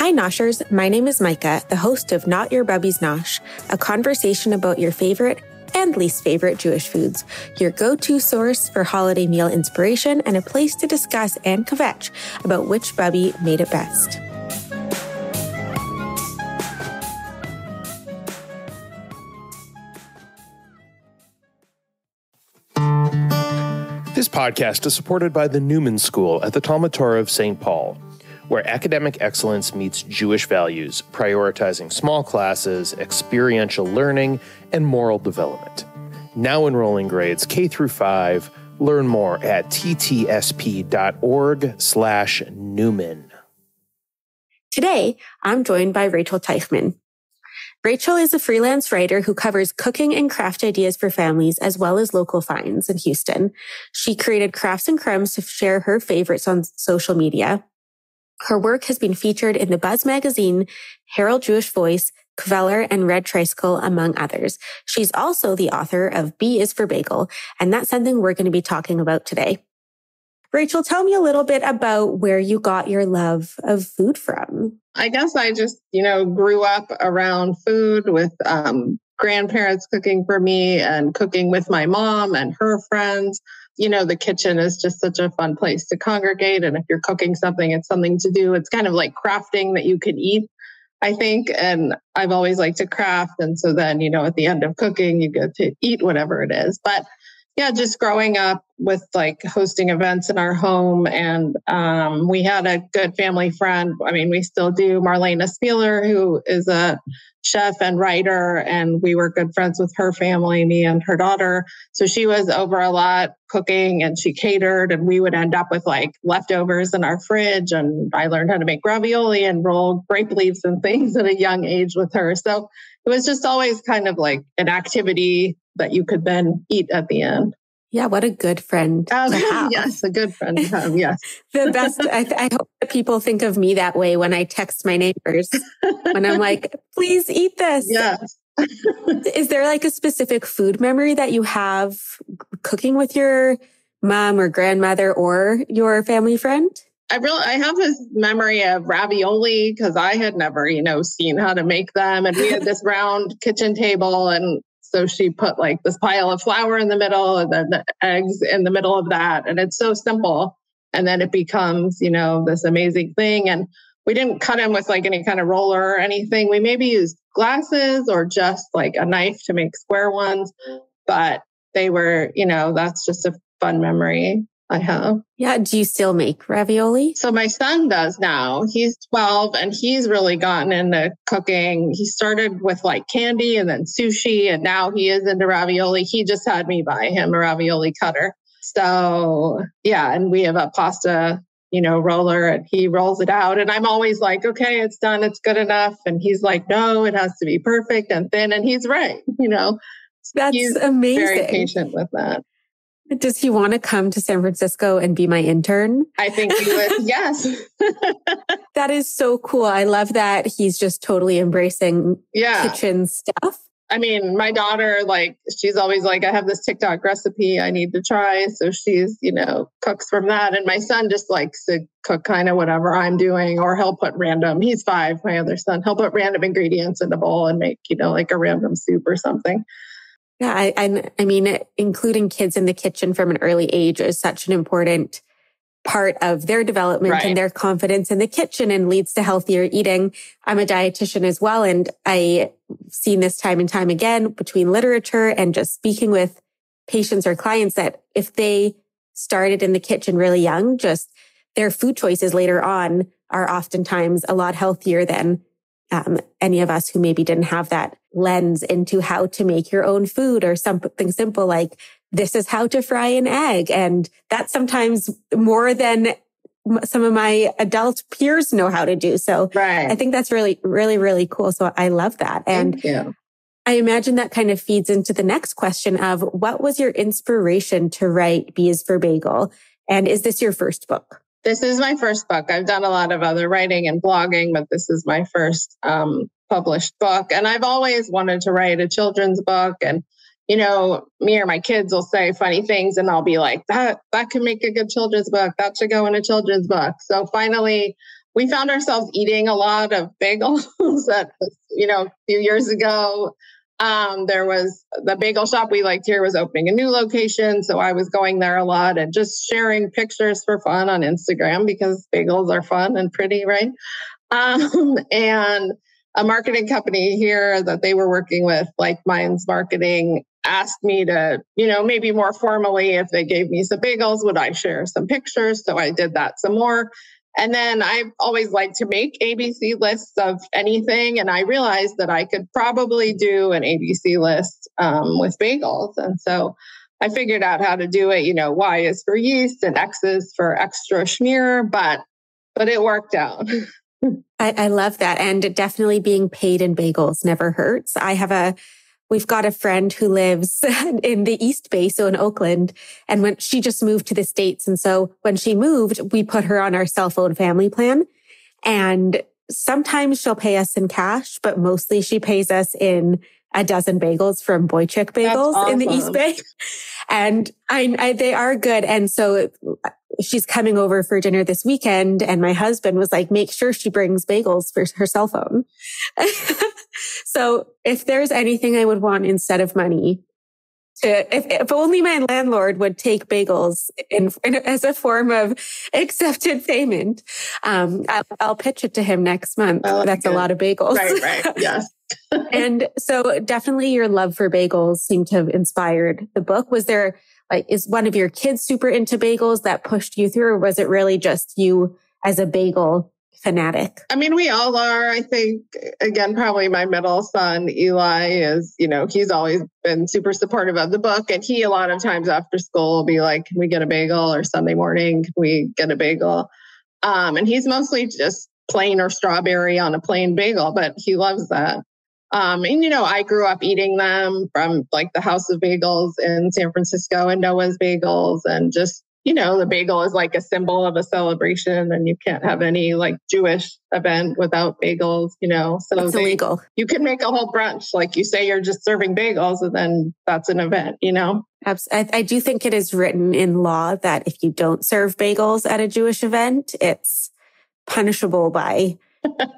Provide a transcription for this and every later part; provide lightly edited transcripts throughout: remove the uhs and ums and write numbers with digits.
Hi Noshers, my name is Micah, the host of Not Your Bubby's Nosh, a conversation about your favorite and least favorite Jewish foods, your go-to source for holiday meal inspiration, and a place to discuss and kvetch about which bubby made it best. This podcast is supported by the Newman School at the Talmud Torah of St. Paul, where academic excellence meets Jewish values, prioritizing small classes, experiential learning, and moral development. Now enrolling grades K through 5. Learn more at ttsp.org/Newman. Today, I'm joined by Rachel Teichman. Rachel is a freelance writer who covers cooking and craft ideas for families as well as local finds in Houston. She created Crafts and Crumbs to share her favorites on social media. Her work has been featured in the Buzz magazine, Herald Jewish Voice, Kveller, and Red Tricycle, among others. She's also the author of B Is For Bagel, and that's something we're going to be talking about today. Rachel, tell me a little bit about where you got your love of food from. I guess I just, grew up around food with grandparents cooking for me and cooking with my mom and her friends. The kitchen is just such a fun place to congregate. And if you're cooking something, it's something to do. It's kind of like crafting that you can eat, I think. And I've always liked to craft. And so then, at the end of cooking, you get to eat whatever it is. But yeah, just growing up with hosting events in our home. And we had a good family friend. I mean, we still do, Marlena Spieler, who is a chef and writer. And we were good friends with her family, me and her daughter. So she was over a lot cooking and she catered, and we would end up with leftovers in our fridge. And I learned how to make ravioli and roll grape leaves and things at a young age with her. So it was just always kind of like an activity that you could then eat at the end. Yeah, what a good friend to have. Yes, a good friend to have, yes. The best. I hope that people think of me that way when I text my neighbors, when I'm like, please eat this. Yes. Is there a specific food memory that you have cooking with your mom or grandmother or your family friend? I have this memory of ravioli because I had never, seen how to make them. And we had this round kitchen table, and so she put this pile of flour in the middle and then the eggs in the middle of that. And it's so simple. And then it becomes, this amazing thing. And we didn't cut them with any kind of roller or anything. We maybe used glasses or just a knife to make square ones. But they were, that's just a fun memory I have. Yeah. Do you still make ravioli? So my son does now. He's 12 and he's really gotten into cooking. He started with candy and then sushi, and now he is into ravioli. He just had me buy him a ravioli cutter. So yeah, and we have a pasta, roller, and he rolls it out. And I'm always like, okay, it's done. It's good enough. And he's like, no, it has to be perfect and thin. And he's right. That's he's amazing. Very patient with that. Does he want to come to San Francisco and be my intern? I think he would. Yes. That is so cool. I love that he's just totally embracing kitchen stuff. I mean, my daughter, she's always I have this TikTok recipe I need to try. So she's, cooks from that. And my son just likes to cook kind of whatever I'm doing, or he'll put he's 5, my other son, he'll put random ingredients in a bowl and make, a random soup or something. Yeah, I mean, including kids in the kitchen from an early age is such an important part of their development and their confidence in the kitchen, and leads to healthier eating. I'm a dietitian as well, and I've seen this time and time again between literature and just speaking with patients or clients that if they started in the kitchen really young, just their food choices later on are oftentimes a lot healthier than any of us who maybe didn't have that lens into how to make your own food, or something simple like this is how to fry an egg. And that's sometimes more than some of my adult peers know how to do. So I think that's really, really, really cool. So I love that. Thank you. I imagine that kind of feeds into the next question of what was your inspiration to write B Is For Bagel? And is this your first book? This is my first book. I've done a lot of other writing and blogging, but this is my first published book. And I've always wanted to write a children's book. And, me or my kids will say funny things, and I'll be like, that could make a good children's book. That should go in a children's book. So finally, we found ourselves eating a lot of bagels that, a few years ago. There was the bagel shop we liked here was opening a new location. So I was going there a lot and just sharing pictures for fun on Instagram because bagels are fun and pretty, right? And a marketing company here that they were working with, Like Minds Marketing, asked me to, maybe more formally, if they gave me some bagels, would I share some pictures? So I did that some more. And then I've always liked to make ABC lists of anything. And I realized that I could probably do an ABC list with bagels. And so I figured out how to do it. Y is for yeast and X is for extra schmear, but it worked out. I love that. And definitely being paid in bagels never hurts. We've got a friend who lives in the East Bay, so in Oakland, and when she just moved to the States. And so when she moved, we put her on our cell phone family plan. And sometimes she'll pay us in cash, but mostly she pays us in a dozen bagels from Boychuk Bagels in the East Bay. And they are good. And so she's coming over for dinner this weekend. And my husband was like, make sure she brings bagels for her cell phone. So if there's anything I would want instead of money, if only my landlord would take bagels as a form of accepted payment, I'll pitch it to him next month. That's a lot of bagels. Right. Yes. And so definitely your love for bagels seemed to have inspired the book. Was there is one of your kids super into bagels that pushed you through, or was it really just you as a bagel fanatic? I mean, we all are. I think, again, probably my middle son, Eli, is, he's always been super supportive of the book. And he, a lot of times after school, will be like, can we get a bagel? Or Sunday morning, can we get a bagel? And he's mostly just plain or strawberry on a plain bagel, but he loves that. And, I grew up eating them from like the House of Bagels in San Francisco and Noah's Bagels, and just, the bagel is like a symbol of a celebration, and you can't have any like Jewish event without bagels, so it's illegal. You can make a whole brunch. Like you say, you're just serving bagels, and then that's an event, I do think it is written in law that if you don't serve bagels at a Jewish event, it's punishable by,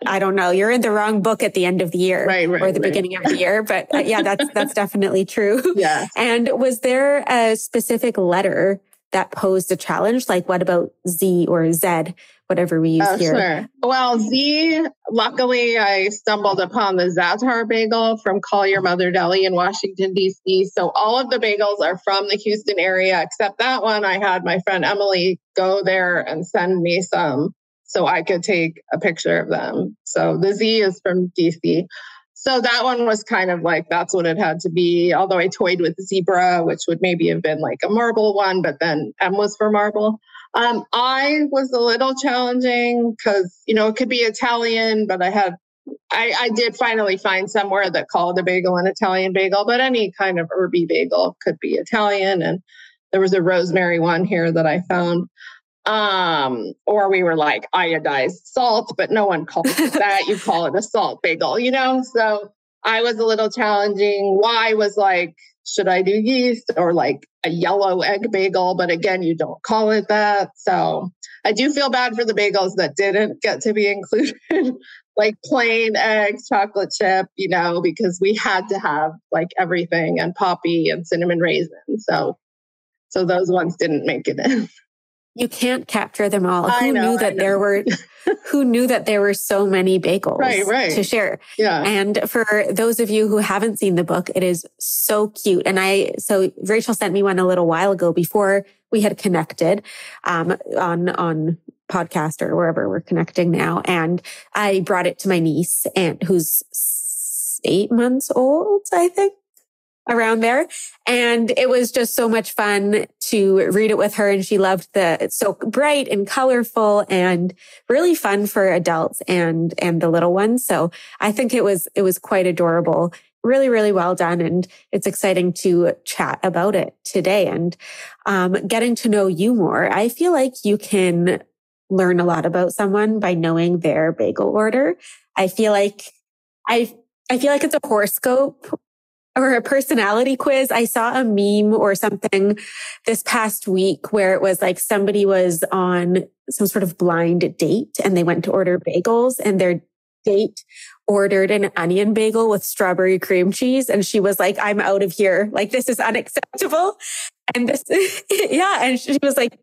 I don't know, you're in the wrong book at the end of the year or the beginning of the year. But that's definitely true. Yeah. And was there a specific letter that posed a challenge? Like what about Z or Z, whatever we use here? Sure. Well, Z, luckily I stumbled upon the Zatar bagel from Call Your Mother Deli in Washington, D.C. So all of the bagels are from the Houston area, except that one I had my friend Emily go there and send me some so I could take a picture of them. So the Z is from D.C. So that one was kind of like, that's what it had to be. Although I toyed with zebra, which would maybe have been like a marble one, but then M was for marble. I was a little challenging because, it could be Italian, but I did finally find somewhere that called a bagel an Italian bagel, but any kind of herby bagel could be Italian. And there was a rosemary one here that I found. Or we were like iodized salt, but no one calls it that. You call it a salt bagel, So I was a little challenging. Y was like, should I do yeast or like a yellow egg bagel? But again, you don't call it that. So I do feel bad for the bagels that didn't get to be included, like plain eggs, chocolate chip, because we had to have like everything and poppy and cinnamon raisin. So those ones didn't make it in. You can't capture them all. Who knew that there were so many bagels to share? Yeah. And for those of you who haven't seen the book, it is so cute. And so Rachel sent me one a little while ago before we had connected, on podcast or wherever we're connecting now. And I brought it to my niece who's 8 months old, I think. Around there. And it was just so much fun to read it with her. And she loved it's so bright and colorful and really fun for adults and the little ones. So I think it was quite adorable, really, really well done. And it's exciting to chat about it today and, getting to know you more. I feel like you can learn a lot about someone by knowing their bagel order. I feel like it's a horoscope or a personality quiz. I saw a meme or something this past week where it was like somebody was on some sort of blind date and they went to order bagels and their date ordered an onion bagel with strawberry cream cheese. And she was like, I'm out of here. Like, this is unacceptable. And this, yeah. And she was like,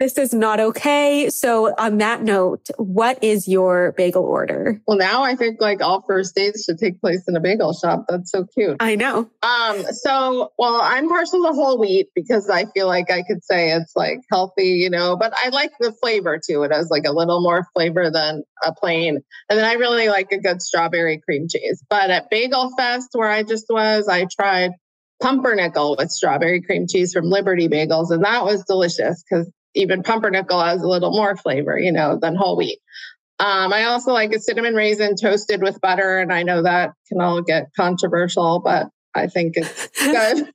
this is not okay. So on that note, what is your bagel order? Well, now I think like all first dates should take place in a bagel shop. That's so cute. I know. Well, I'm partial to whole wheat because I feel like I could say it's like healthy, but I like the flavor too. It has like a little more flavor than a plain. And then I really like a good strawberry cream cheese. But at Bagel Fest, where I just was, I tried pumpernickel with strawberry cream cheese from Liberty Bagels. And that was delicious because even pumpernickel has a little more flavor, than whole wheat. I also like a cinnamon raisin toasted with butter. And I know that can all get controversial, but I think it's good.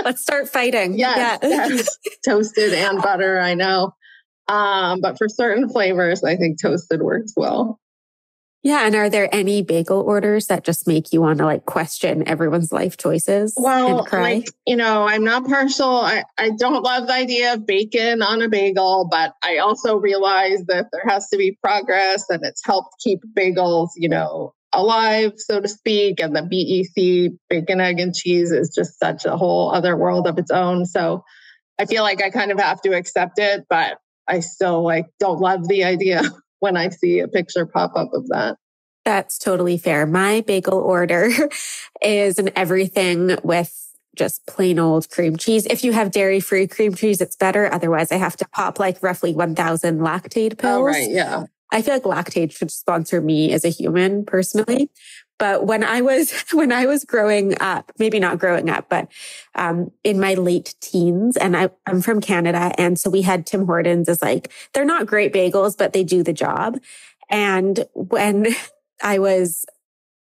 Let's start fighting. Yes. Toasted and butter, I know. But for certain flavors, I think toasted works well. Yeah. And are there any bagel orders that just make you want to like question everyone's life choices and cry? I'm not partial. I don't love the idea of bacon on a bagel, but I also realize that there has to be progress and it's helped keep bagels, alive, so to speak. And the BEC, bacon, egg, and cheese is just such a whole other world of its own. So I feel like I kind of have to accept it, but I still don't love the idea when I see a picture pop up of that. That's totally fair. My bagel order is an everything with just plain old cream cheese. If you have dairy-free cream cheese, it's better. Otherwise, I have to pop like roughly 1,000 lactate pills. Oh, right. Yeah. I feel like lactate should sponsor me as a human personally. But when I was growing up, maybe not growing up, but in my late teens, and I'm from Canada. And so we had Tim Hortons as they're not great bagels, but they do the job. And when I was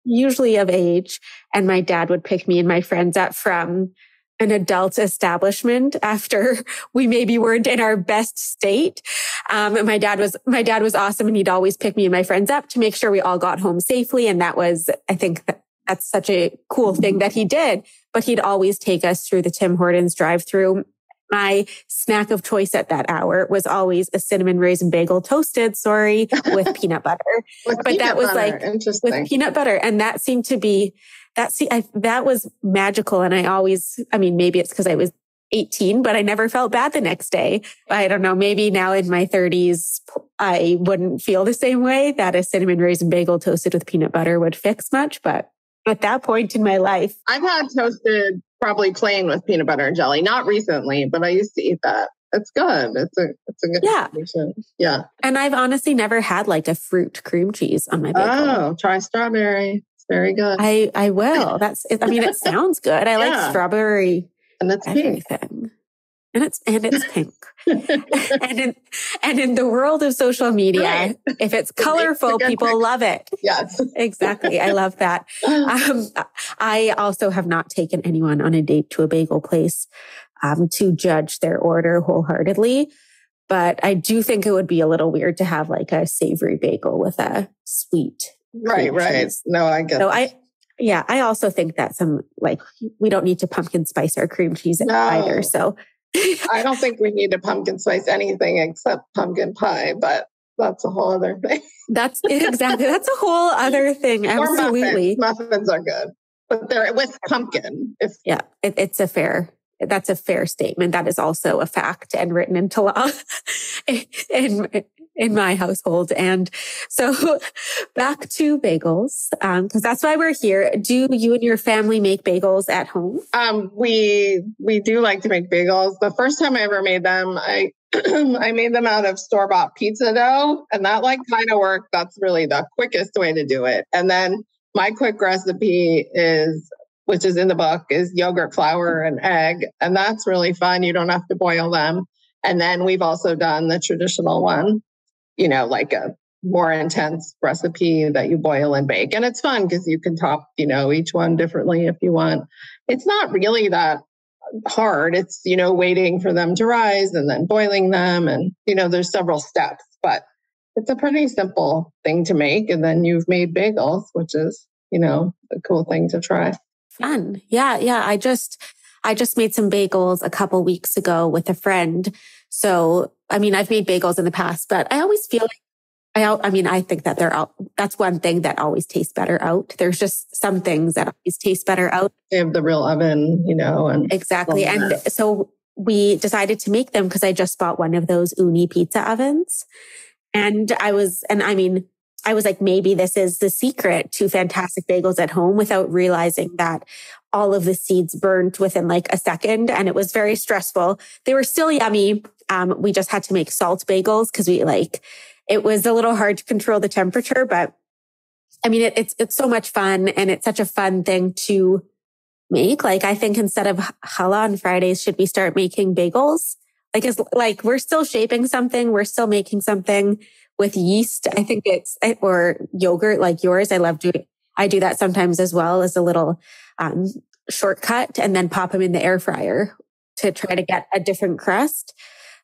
usually of age and my dad would pick me and my friends up from an adult establishment after we maybe weren't in our best state. And my dad was awesome. And he'd always pick me and my friends up to make sure we all got home safely. And I think that's such a cool thing that he did, but he'd always take us through the Tim Hortons drive-through. My snack of choice at that hour was always a cinnamon raisin bagel toasted, with peanut butter. But that was with peanut butter. And that seemed to be, that was magical. And maybe it's because I was 18, but I never felt bad the next day. I don't know. Maybe now in my 30s, I wouldn't feel the same way that a cinnamon raisin bagel toasted with peanut butter would fix much. But at that point in my life, I've had toasted probably plain with peanut butter and jelly. Not recently, but I used to eat that. It's good. It's a good combination. Yeah. And I've honestly never had a fruit cream cheese on my bagel. Oh, try strawberry. It's very good. I will. It sounds good. I like strawberry. And it's everything. Pink. And it's pink. and in the world of social media, right. If it's colorful, people love it. Yes. Exactly. I love that. I also have not taken anyone on a date to a bagel place to judge their order wholeheartedly. But I do think it would be a little weird to have a savory bagel with a sweet. Right. Cheese. No, I get it. I also think that we don't need to pumpkin spice our cream cheese either. So I don't think we need to pumpkin spice anything except pumpkin pie, but that's a whole other thing. That's exactly. That's a whole other thing. Absolutely. Muffins are good, but they're with pumpkin. That's a fair statement. That is also a fact and written into law in my household. And so back to bagels, because that's why we're here. Do you and your family make bagels at home? We do like to make bagels. The first time I ever made them, I made them out of store-bought pizza dough, and that kind of worked. That's really the quickest way to do it. And then my quick recipe which is in the book, is yogurt, flour, and egg. And that's really fun. You don't have to boil them. And then we've also done the traditional one, a more intense recipe that you boil and bake. And it's fun because you can top, each one differently if you want. It's not really that hard. It's, waiting for them to rise and then boiling them. And, there's several steps, but it's a pretty simple thing to make. And then you've made bagels, which is, a cool thing to try. Fun. Yeah. Yeah. I just made some bagels a couple weeks ago with a friend. So, I mean, I've made bagels in the past, but I always feel like I think that that's one thing that always tastes better out. There's just some things that always taste better out. They have the real oven, and exactly. And so we decided to make them because I just bought one of those uni pizza ovens. And I was like, maybe this is the secret to fantastic bagels at home without realizing that all of the seeds burned within like a second. And it was very stressful. They were still yummy. We just had to make salt bagels because it was a little hard to control the temperature, but I mean, it's so much fun and it's such a fun thing to make. Like, I think instead of challah on Fridays, should we start making bagels? Like we're still shaping something. We're still making something with yeast. I think or yogurt like yours. I do that sometimes as well as a little, shortcut and then pop them in the air fryer to try to get a different crust.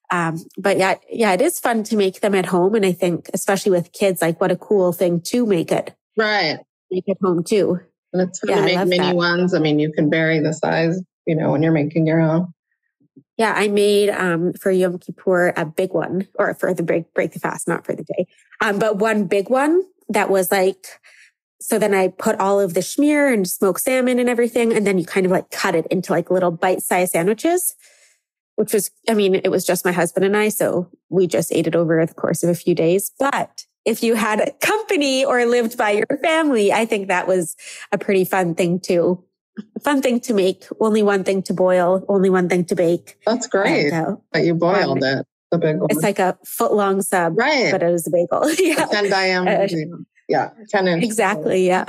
But yeah, it is fun to make them at home. And I think, especially with kids, like what a cool thing to make it. Right. Make it home too. And it's fun to make mini ones. I mean, you can vary the size, when you're making your own. Yeah. I made, for Yom Kippur, a big one, or for the break the fast, not for the day. But one big one that was so then I put all of the schmear and smoked salmon and everything. And then you kind of cut it into little bite-sized sandwiches. Which was, it was just my husband and I, so we just ate it over the course of a few days. But if you had a company or lived by your family, I think that was a pretty fun thing too. Fun thing to make. Only one thing to boil, only one thing to bake. That's great that you boiled it. The big one. It's like a foot-long sub, right? But it was a bagel. Yeah. 10 diameter. 10 inches. Exactly, yeah.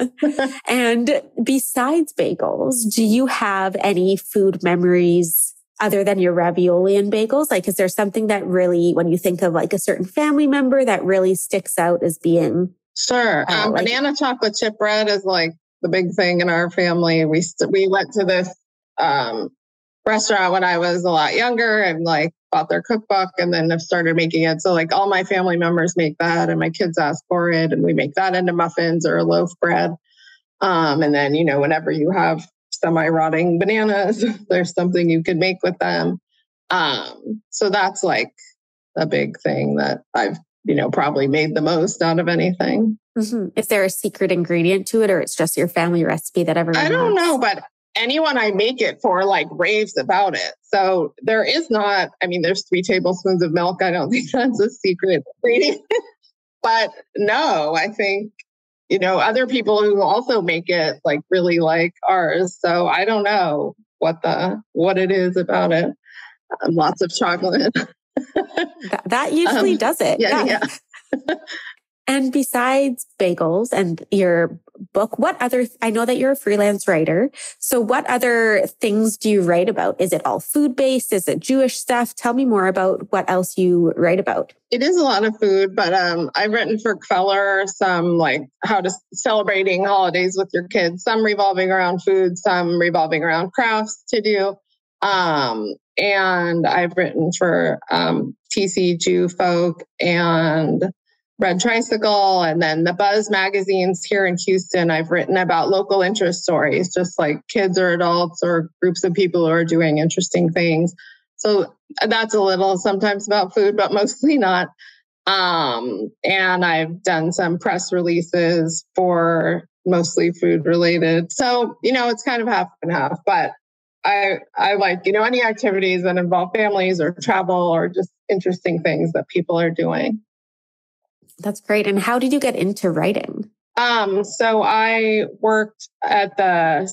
And besides bagels, do you have any food memories other than your ravioli and bagels? Is there something that really, when you think of a certain family member that really sticks out as being? Sure. Banana chocolate chip bread is the big thing in our family. We went to this restaurant when I was a lot younger and bought their cookbook and then have started making it. So all my family members make that and my kids ask for it and we make that into muffins or a loaf bread. And then, whenever you have semi-rotting bananas, there's something you could make with them. So that's a big thing that I've, probably made the most out of anything. Mm-hmm. Is there a secret ingredient to it or it's just your family recipe that everyone I don't know, but anyone I make it for raves about it. So there is not, there's 3 tablespoons of milk. I don't think that's a secret ingredient. But no, I think other people who also make it really like ours. So I don't know what it is about it. Lots of chocolate. that usually does it. Yeah. And besides bagels and your book, I know that you're a freelance writer. So what other things do you write about? Is it all food-based? Is it Jewish stuff? Tell me more about what else you write about. It is a lot of food, but I've written for Kveller some how to celebrating holidays with your kids, some revolving around food, some revolving around crafts to do. And I've written for TC Jew Folk and Red Tricycle, and then the Buzz magazines here in Houston. I've written about local interest stories, just kids or adults or groups of people who are doing interesting things. So that's a little sometimes about food, but mostly not. And I've done some press releases for mostly food related. So, it's kind of half and half, but I like, any activities that involve families or travel or just interesting things that people are doing. That's great. And how did you get into writing? So I worked at the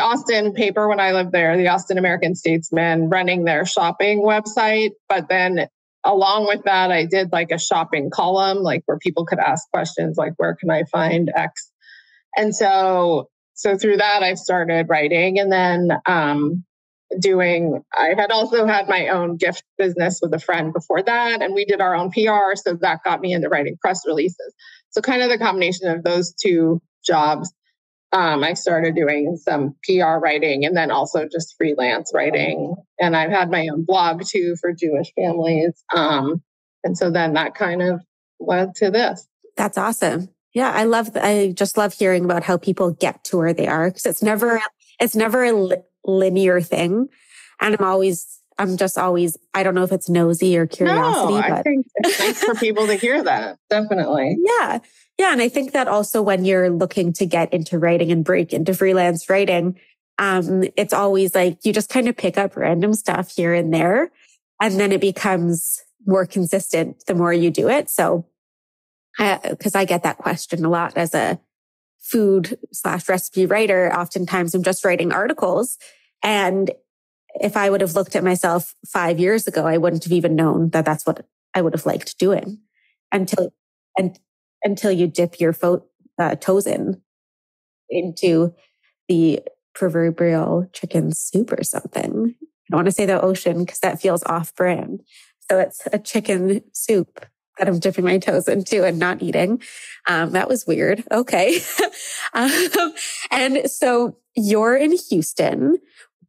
Austin paper when I lived there, the Austin American Statesman, running their shopping website. But then along with that, I did a shopping column, where people could ask questions where can I find X? And so through that, I started writing. And then I had also had my own gift business with a friend before that, and we did our own PR. So that got me into writing press releases. So kind of the combination of those 2 jobs, I started doing some PR writing and then also just freelance writing. And I've had my own blog too for Jewish families. And so then that kind of led to this. That's awesome. Yeah, I just love hearing about how people get to where they are, because it's never a linear thing. And I'm just always, I don't know if it's nosy or curiosity. No, I think it's nice for people to hear that. Definitely. Yeah. Yeah. And I think that also when you're looking to get into writing and break into freelance writing, it's always like you just kind of pick up random stuff here and there, and then it becomes more consistent the more you do it. So, because I get that question a lot as a food/recipe writer. Oftentimes I'm just writing articles, and if I would have looked at myself 5 years ago, I wouldn't have even known that that's what I would have liked doing until you dip your toes into the proverbial chicken soup or something. I don't want to say the ocean because that feels off brand. So it's a chicken soup that I'm dipping my toes into and not eating. That was weird. Okay. And so you're in Houston.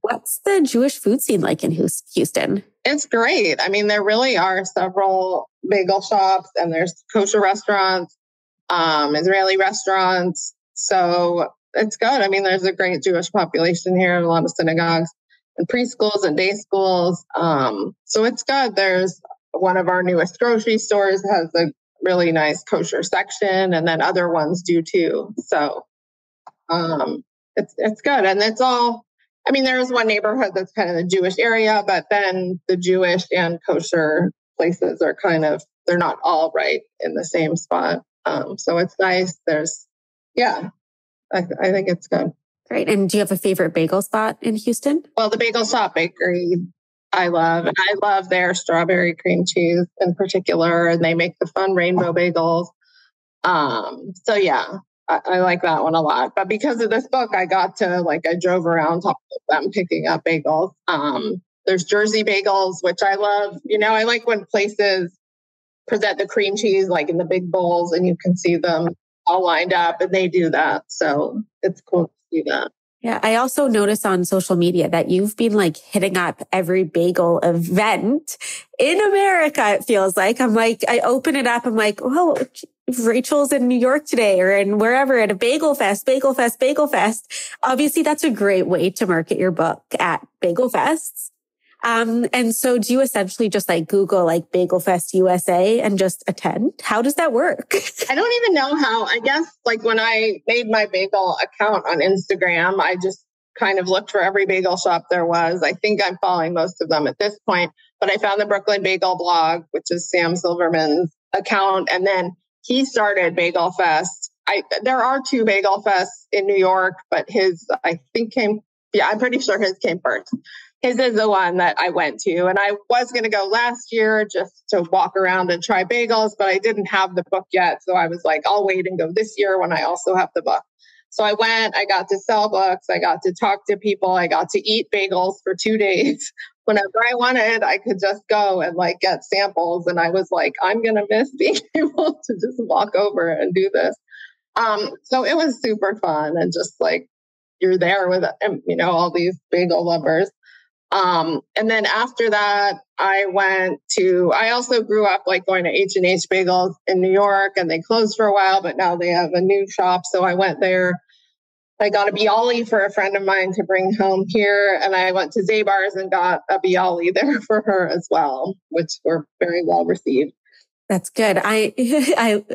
What's the Jewish food scene like in Houston? It's great. I mean, there really are several bagel shops, and there's kosher restaurants, Israeli restaurants. So it's good. I mean, there's a great Jewish population here, and a lot of synagogues and preschools and day schools. So it's good. There's one of our newest grocery stores has a really nice kosher section, and then other ones do too. So it's good. And it's all, I mean, there's one neighborhood that's kind of the Jewish area, but then the Jewish and kosher places are they're not all right in the same spot. So it's nice. I think it's good. Great. And do you have a favorite bagel spot in Houston? Well, the Bagel Shop Bakery, I love. And I love their strawberry cream cheese in particular. And they make the fun rainbow bagels. So yeah, I like that one a lot. But because of this book, I drove around top of them picking up bagels. There's Jersey bagels, which I love. I like when places present the cream cheese like in the big bowls and you can see them all lined up, and they do that. So it's cool to see that. Yeah. I also notice on social media that you've been hitting up every bagel event in America. It feels like I open it up. I'm like, oh, Rachel's in New York today or in wherever at a bagel fest. Obviously that's a great way to market your book at bagel fests. And so do you essentially just Google Bagel Fest USA and just attend? How does that work? I don't even know how. I guess when I made my bagel account on Instagram, I just kind of looked for every bagel shop there was. I think I'm following most of them at this point, but I found the Brooklyn Bagel blog, which is Sam Silverman's account. And then he started Bagel Fest. There are 2 Bagel Fests in New York, but his, I'm pretty sure his came first. His is the one that I went to, and I was going to go last year just to walk around and try bagels, but I didn't have the book yet. So I was like, I'll wait and go this year when I also have the book. So I went, I got to sell books. I got to talk to people. I got to eat bagels for 2 days. Whenever I wanted, I could just go and get samples. And I was like, I'm going to miss being able to just walk over and do this. So it was super fun. And just you're there with, all these bagel lovers. And then after that, I also grew up going to H&H Bagels in New York, and they closed for a while, but now they have a new shop. So I went there. I got a bialy for a friend of mine to bring home here. And I went to Zabar's and got a bialy there for her as well, which were very well received. That's good. I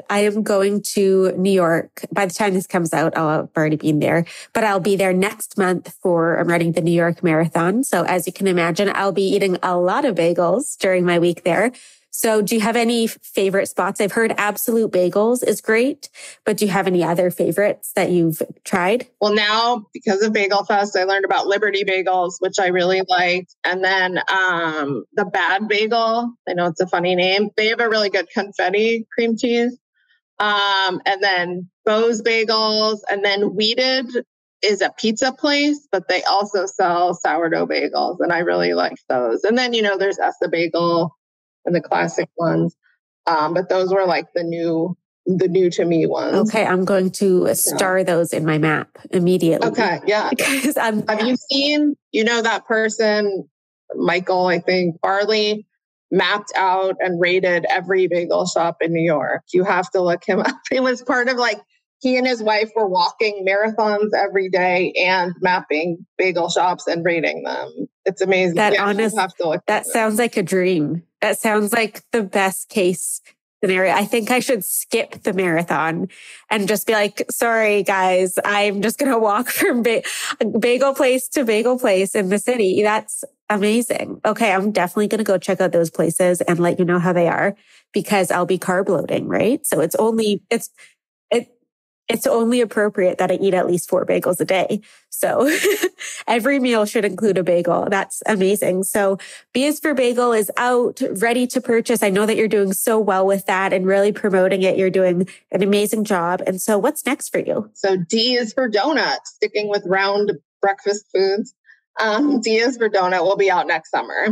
am going to New York. By the time this comes out, I'll have already been there, but I'll be there next month I'm running the New York Marathon. So as you can imagine, I'll be eating a lot of bagels during my week there. So do you have any favorite spots? I've heard Absolute Bagels is great, but do you have any other favorites that you've tried? Well, now because of Bagel Fest, I learned about Liberty Bagels, which I really liked. And then the Bad Bagel, I know it's a funny name. They have a really good confetti cream cheese. And then Bo's Bagels, and then Weeded is a pizza place, but they also sell sourdough bagels, and I really like those. And then, there's Essa Bagel and the classic ones. But those were the new to me ones. Okay. I'm going to star those in my map immediately. Okay. Yeah. Because have you seen, that person, Michael, I think, Barley, mapped out and rated every bagel shop in New York. You have to look him up. It was part of like, he and his wife were walking marathons every day and mapping bagel shops and rating them. It's amazing. That sounds like a dream. That sounds like the best case scenario. I think I should skip the marathon and just be like, sorry, guys, I'm just going to walk from bagel place to bagel place in the city. That's amazing. Okay, I'm definitely going to go check out those places and let you know how they are, because I'll be carb loading, right? So it's only appropriate that I eat at least 4 bagels a day. So every meal should include a bagel. That's amazing. So B Is For Bagel is out, ready to purchase. I know that you're doing so well with that and really promoting it. You're doing an amazing job. And so what's next for you? So D is for donut, sticking with round breakfast foods. D is for donut will be out next summer.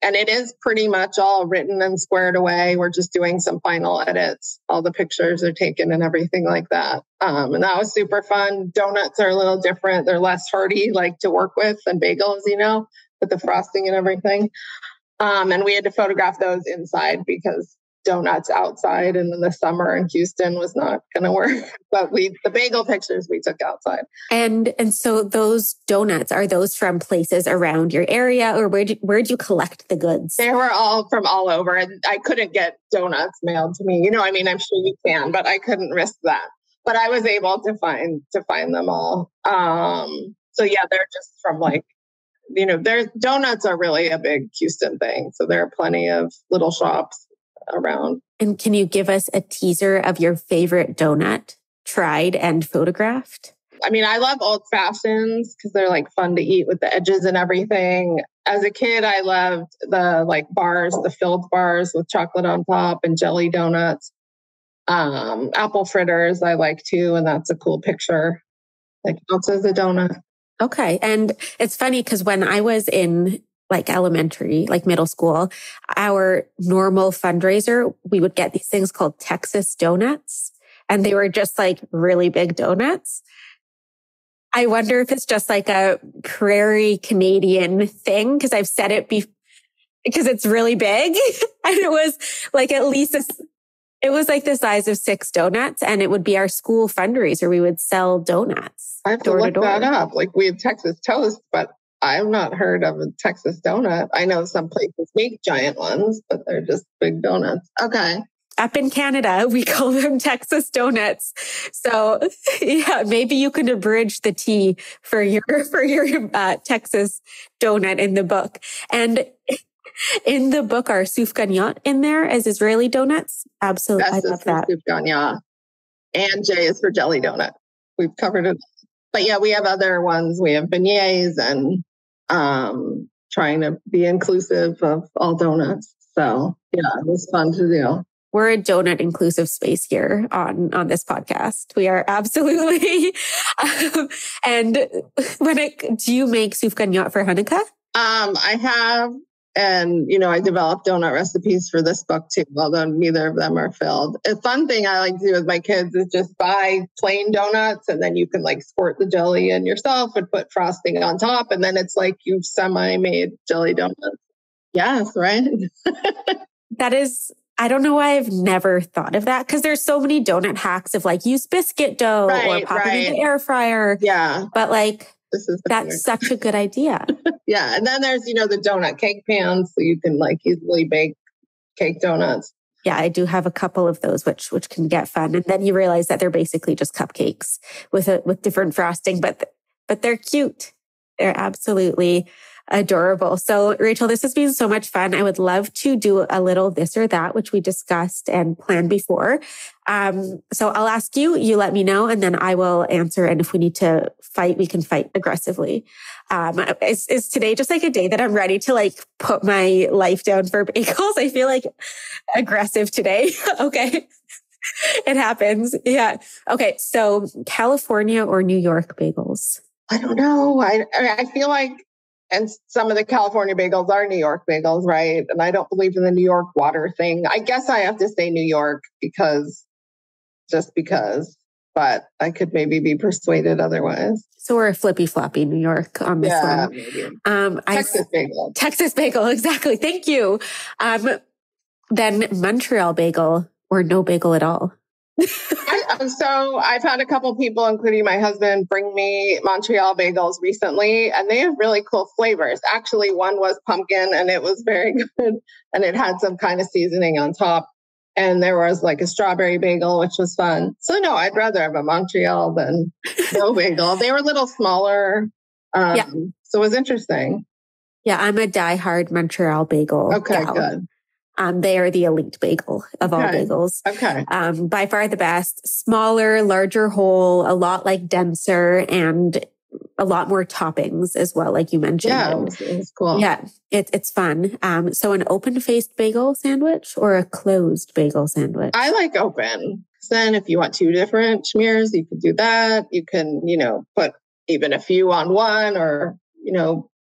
And it is pretty much all written and squared away. We're just doing some final edits. All the pictures are taken and everything like that. And that was super fun. Donuts are a little different. They're less hearty, like to work with than bagels, with the frosting and everything. And we had to photograph those inside because donuts outside and in the summer in Houston was not going to work. But the bagel pictures we took outside. And so those donuts, are those from places around your area, or where'd you collect the goods? They were all from all over, and I couldn't get donuts mailed to me. I'm sure you can, but I couldn't risk that. But I was able to find them all. So yeah, they're just from donuts are really a big Houston thing. So there are plenty of little shops around. And can you give us a teaser of your favorite donut tried and photographed? I love old fashions because they're fun to eat with the edges and everything. As a kid, I loved the bars, the filled bars with chocolate on top and jelly donuts. Apple fritters I like too, and that's a cool picture. Counts as a donut. Okay. And it's funny because when I was in elementary, middle school, our normal fundraiser, we would get these things called Texas donuts. And they were just really big donuts. I wonder if it's just a prairie Canadian thing, because I've said it because it's really big. And it was at least it was the size of 6 donuts, and it would be our school fundraiser. We would sell donuts. I have to look that up. We have Texas toast, but I've not heard of a Texas donut. I know some places make giant ones, but they're just big donuts. Okay. Up in Canada, we call them Texas donuts. So yeah, maybe you can abridge the T for your Texas donut in the book. And in the book, are soufganiot in there as Israeli donuts? Absolutely. I love that. Soufganiot. And J is for jelly donut. We've covered it. But yeah, we have other ones. We have beignets and trying to be inclusive of all donuts. So yeah, it was fun to do. We're a donut inclusive space here on this podcast. We are absolutely. And do you make soufganiot for Hanukkah? I have. And, I developed donut recipes for this book too, although neither of them are filled. A fun thing I like to do with my kids is just buy plain donuts, and then you can squirt the jelly in yourself and put frosting on top. And then it's you've semi-made jelly donuts. Yes, right? That is, I don't know why I've never thought of that, because there's so many donut hacks of use biscuit dough or pop it in the air fryer. Yeah. But that's such a good idea. Yeah. And then there's, the donut cake pans, so you can easily bake cake donuts. Yeah, I do have a couple of those, which can get fun. And then you realize that they're basically just cupcakes with different frosting, but they're cute. They're absolutely adorable. So Rachel, this has been so much fun. I would love to do a little this or that, which we discussed and planned before. So I'll ask you, you let me know, and then I will answer. And if we need to fight, we can fight aggressively. Is today just a day that I'm ready to put my life down for bagels? I feel aggressive today. Okay. It happens. Yeah. Okay. So California or New York bagels? I don't know. I feel and some of the California bagels are New York bagels, right? And I don't believe in the New York water thing. I guess I have to say New York because. but I could maybe be persuaded otherwise. So we're a flippy floppy New York on this one. Maybe. Texas bagel. Texas bagel, exactly. Thank you. Then Montreal bagel or no bagel at all. So I've had a couple people, including my husband, bring me Montreal bagels recently, and they have really cool flavors. Actually, one was pumpkin, and it was very good, and it had some kind of seasoning on top. And there was like a strawberry bagel, which was fun. So no, I'd rather have a Montreal than no bagel. They were a little smaller. So it was interesting. Yeah, I'm a diehard Montreal bagel. Okay, gal. good. They are the elite bagel of all bagels. Okay. By far the best. Smaller, larger hole, a lot like denser, and a lot more toppings as well, like you mentioned. Yeah, it was cool. Yeah, it's fun. So an open-faced bagel sandwich or a closed bagel sandwich? I like open. Then if you want two different schmears, you can do that. You can, put even a few on one, or,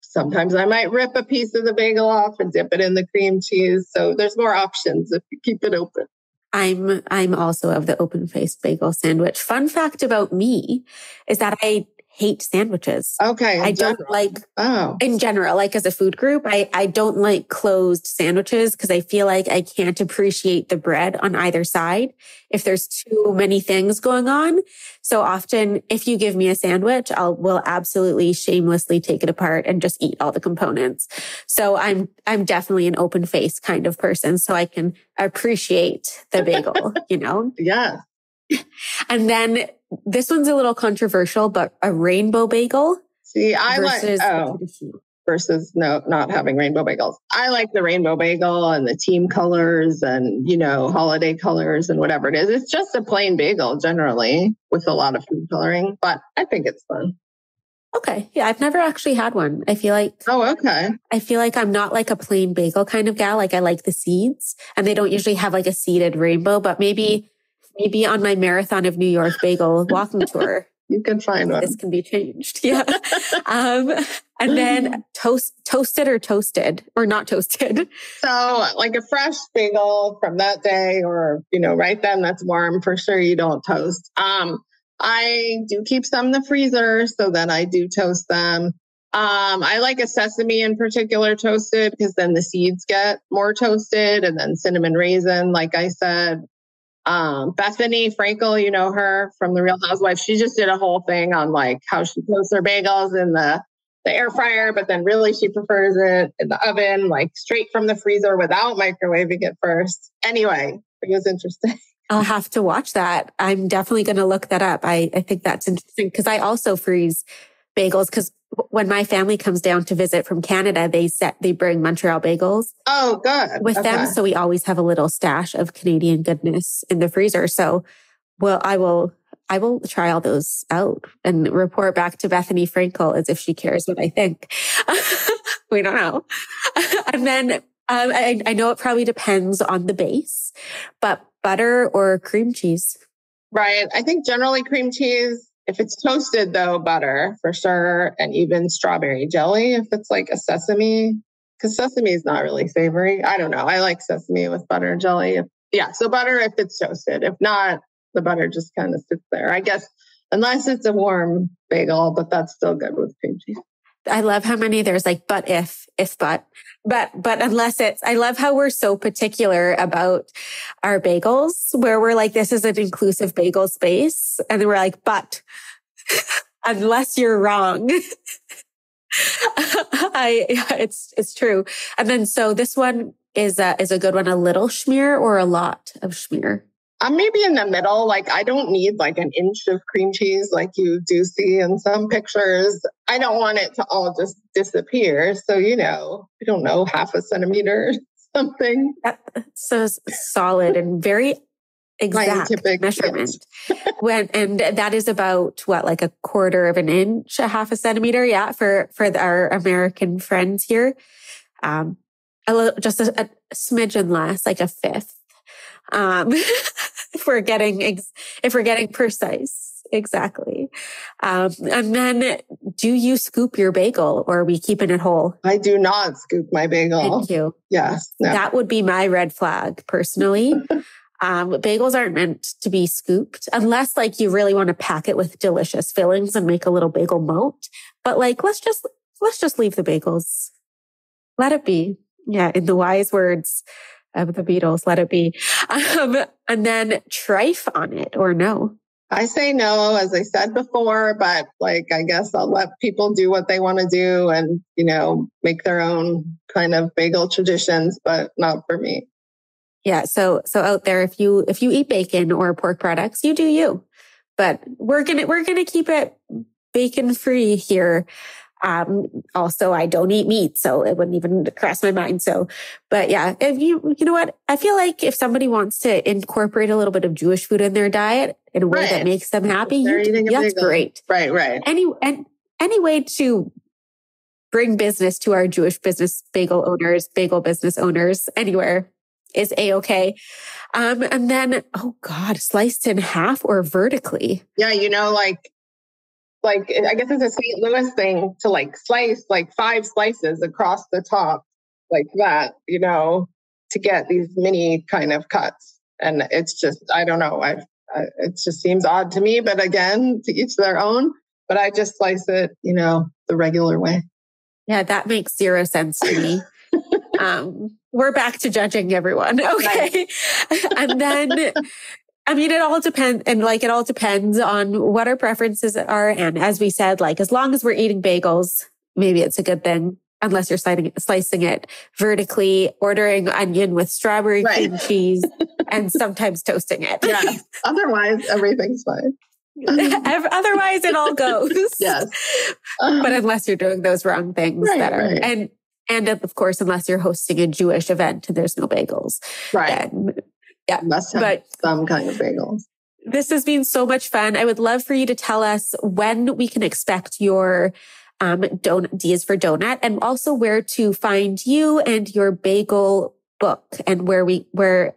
sometimes I might rip a piece of the bagel off and dip it in the cream cheese. So there's more options if you keep it open. I'm also of the open-faced bagel sandwich. Fun fact about me is that I hate sandwiches. Okay. I don't like, in general, like as a food group, I don't like closed sandwiches because I feel like I can't appreciate the bread on either side if there's too many things going on. So often if you give me a sandwich, will absolutely shamelessly take it apart and just eat all the components. So I'm definitely an open face kind of person. So I can appreciate the bagel, Yeah. And then this one's a little controversial, but a rainbow bagel. See, versus not having rainbow bagels. I like the rainbow bagel and the team colors and, holiday colors and whatever it is. It's just a plain bagel generally with a lot of food coloring, but I think it's fun. Okay. Yeah. I've never actually had one. I feel like, I feel like I'm not like a plain bagel kind of gal. Like I like the seeds, and they don't usually have like a seeded rainbow, but maybe on my Marathon of New York bagel walking tour, you can find one. This can be changed. Yeah. And then toasted or toasted or not toasted. So like a fresh bagel from that day, or, right then that's warm, for sure you don't toast. I do keep some in the freezer, so then I do toast them. I like a sesame in particular toasted because then the seeds get more toasted, and then cinnamon raisin, like I said. Bethany Frankel, you know her from The Real Housewives. She just did a whole thing on like how she toasts her bagels in the air fryer, but then really she prefers it in the oven, like straight from the freezer without microwaving it first. Anyway, it was interesting. I'll have to watch that. I'm definitely going to look that up. I think that's interesting because I also freeze bagels because when my family comes down to visit from Canada, they bring Montreal bagels. Oh, good. With them. So we always have a little stash of Canadian goodness in the freezer. So, I will try all those out and report back to Bethany Frankel as if she cares what I think. We don't know. And then I know it probably depends on the base, but butter or cream cheese? Right. I think generally cream cheese. If it's toasted, though, butter for sure. And even strawberry jelly if it's like a sesame, because sesame is not really savory. I don't know. I like sesame with butter and jelly. So butter if it's toasted. If not, the butter just kind of sits there, I guess, unless it's a warm bagel, but that's still good with cream cheese. I love how many there's like, but unless it's, I love how we're so particular about our bagels where we're like, this is an inclusive bagel space. And then we're like, but unless you're wrong, it's true. And then, so this one is a good one, a little schmear or a lot of schmear? I'm maybe in the middle. Like, I don't need like an inch of cream cheese like you do see in some pictures. I don't want it to all just disappear. So, I don't know, half a centimeter or something. That's so solid and very exact measurement. And that is about like a quarter of an inch, a half a centimeter. Yeah. For our American friends here. Just a smidgen less, like a fifth. If we're getting precise, exactly. And then, do you scoop your bagel, or are we keeping it whole? I do not scoop my bagel. Thank you. Yes, no. That would be my red flag, personally. Bagels aren't meant to be scooped unless like you really want to pack it with delicious fillings and make a little bagel moat. But like, let's just leave the bagels. Let it be. Yeah. In the wise words of the Beatles, let it be. And then trife on it or no? I say no, as I said before, but like, I guess I'll let people do what they want to do and, you know, make their own kind of bagel traditions, but not for me. Yeah. So out there, if you eat bacon or pork products, you do you, but we're going to keep it bacon free here. Also, I don't eat meat, so it wouldn't even cross my mind. So, but yeah, if you know what, I feel like if somebody wants to incorporate a little bit of Jewish food in their diet in a way that makes them happy, that's great. Right. Any way to bring business to our Jewish bagel business owners anywhere is A-okay. And then, oh God, sliced in half or vertically. Yeah, you know, like I guess it's a St. Louis thing to like slice like 5 slices across the top like that, you know, to get these mini kind of cuts. And it's just, I don't know. It just seems odd to me, but again, to each their own. But I just slice it, you know, the regular way. Yeah, that makes 0 sense to me. We're back to judging everyone. Okay. And then, I mean, it all depends on what our preferences are. And as we said, like, as long as we're eating bagels, maybe it's a good thing, unless you're slicing it vertically, ordering onion with strawberry cream cheese, and sometimes toasting it. Yeah. Otherwise, everything's fine. Otherwise, it all goes. Yes. But unless you're doing those wrong things and of course, unless you're hosting a Jewish event and there's no bagels. Right. Yeah. Must have some kind of bagels. This has been so much fun. I would love for you to tell us when we can expect your D is for Donut, and also where to find you and your bagel book and where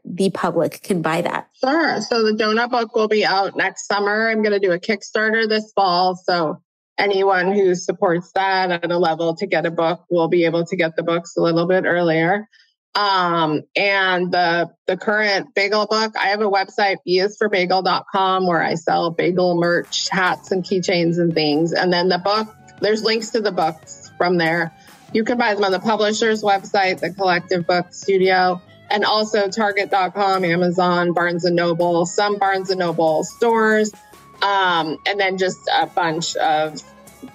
the public can buy that. Sure. So the donut book will be out next summer. I'm going to do a Kickstarter this fall. So anyone who supports that at a level to get a book will be able to get the books a little bit earlier. And the current bagel book, I have a website, bisforbagel.com, where I sell bagel merch, hats and keychains and things. And then the book, there's links to the books from there. You can buy them on the publisher's website, the Collective Book Studio, and also Target.com, Amazon, Barnes & Noble, some Barnes & Noble stores, and then just a bunch of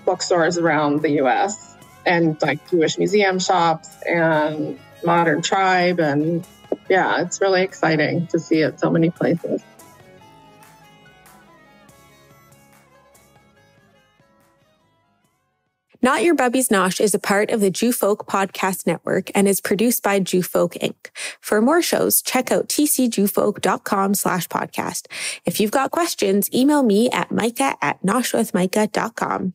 bookstores around the U.S. and like Jewish museum shops and Modern Tribe. And yeah, it's really exciting to see it so many places. Not Your Bubby's Nosh is a part of the Jewfolk Podcast Network and is produced by Jewfolk Inc. For more shows, check out tcjewfolk.com/podcast. If you've got questions, email me at micah@noshwithmicah.com.